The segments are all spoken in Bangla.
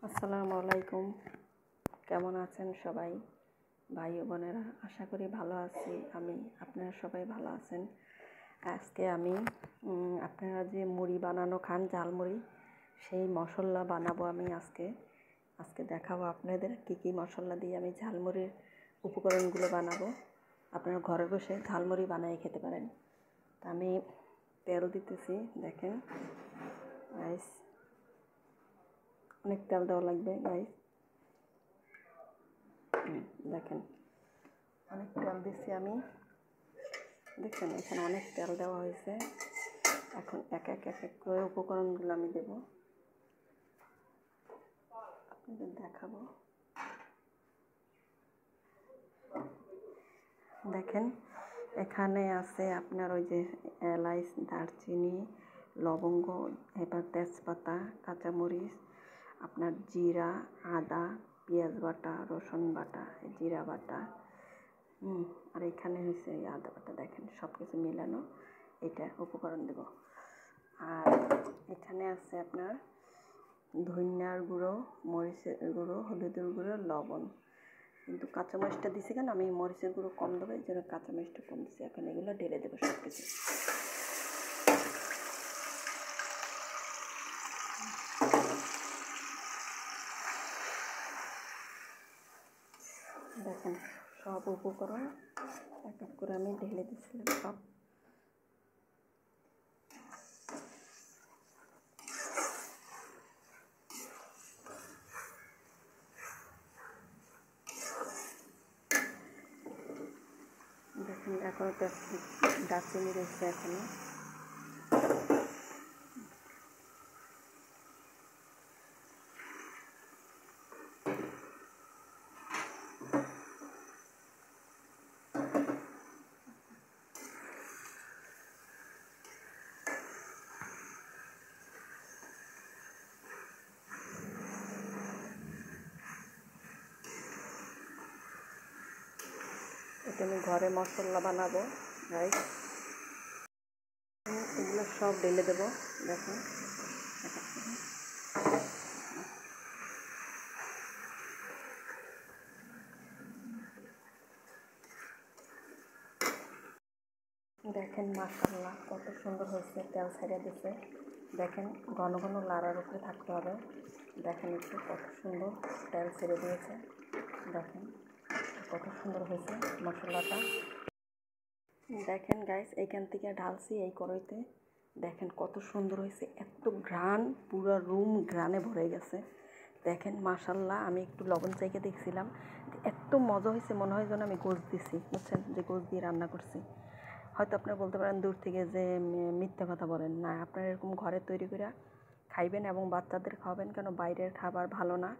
আসসালামু আলাইকুম। কেমন আছেন সবাই ভাই ও বোনেরা? আশা করি ভালো আছি আমি। আপনারা সবাই ভালো আছেন। আজকে আমি আপনারা যে মুড়ি বানানো খান, ঝালমুড়ি, সেই মশলা বানাবো আমি আজকে দেখাবো আপনাদের কী কী মশলা দিয়ে আমি ঝালমুড়ির উপকরণগুলো বানাবো। আপনারা ঘরে বসে ঝালমুড়ি বানিয়ে খেতে পারেন। তা আমি তেল দিতেছি, দেখেন গাইস, অনেক তেল দেওয়া লাগবে গাইস। দেখেন অনেক তেল দিচ্ছি আমি, দেখছেন এখানে অনেক তেল দেওয়া হয়েছে। এখন এক এক করে উপকরণগুলো আমি দেব, আপনাদের দেখাবো। দেখেন এখানে আছে আপনার ওই যে এলাচ, দারচিনি, লবঙ্গ, এবার তেজপাতা, কাঁচামরিচ, আপনার জিরা, আদা, পেঁয়াজ বাটা, রসুন বাটা, জিরা বাটা, আর এখানে হয়েছে এই আদা বাটা। দেখেন সব কিছু মিলানো এটা উপকরণ দেব। আর এখানে আছে আপনার ধনিয়ার গুঁড়ো, মরিচের গুঁড়ো, হলুদের গুঁড়ো, লবণ। কিন্তু কাঁচামরিচটা দিছি কেন, আমি মরিচের গুঁড়ো কম দেবো, এই জন্য কাঁচামরিচটা কম দিচ্ছি। এখন এগুলো ঢেলে দেবো সব কিছু। দেখেন সব উপকরণ এক এক করে আমি ঢেলে দিচ্ছিলাম সব। দেখেন এখনও তো দারচিনি রয়েছে এখনও। এটা আমি ঘরে মশলা বানাবো রাইস, এগুলো সব ঢেলে দেবো। দেখুন দেখেন মাশাআল্লাহ কত সুন্দর হয়েছে, তেল ছেড়ে দিচ্ছে। দেখেন ঘন ঘন লাড়ার উপরে থাকতে হবে। দেখেন একটু কত সুন্দর তেল ছেড়ে দিয়েছে। দেখেন কত সুন্দর হয়েছে মশলাটা। দেখেন গাইস এইখান থেকে ঢালছি এই কড়াইতে, দেখেন কত সুন্দর হয়েছে। এত ঘ্রাণ, পুরো রুম ঘ্রাণে ভরে গেছে। দেখেন মাশাআল্লাহ। আমি একটু লবণ চাইকে দেখছিলাম, এত মজা হয়েছে, মনে হয় যেন আমি গোশ দিছি, বুঝছেন, যে গোশ দিয়ে রান্না করছি। হয়তো আপনারা বলতে পারেন দূর থেকে যে মিথ্যা কথা বলেন, না, আপনারা এরকম ঘরে তৈরি করে খাইবেন এবং বাচ্চাদের খাওয়াবেন। কেন বাইরের খাবার ভালো না,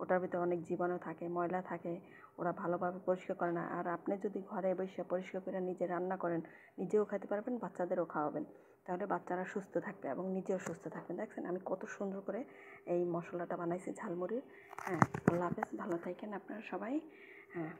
ওটার ভিতরে অনেক জীবাণু থাকে, ময়লা থাকে, ওরা ভালোভাবে পরিষ্কার করে না। আর আপনি যদি ঘরে বসে পরিষ্কার করে নিজে রান্না করেন, নিজেও খেতে পারবেন, বাচ্চাদেরও খাওয়াবেন, তাহলে বাচ্চারা সুস্থ থাকবে এবং নিজেও সুস্থ থাকবেন। দেখছেন আমি কত সুন্দর করে এই মশলাটা বানাইছি ঝালমুড়ির। হ্যাঁ, আল্লাহ হাফেজ, ভালো থাকেন আপনারা সবাই। হ্যাঁ।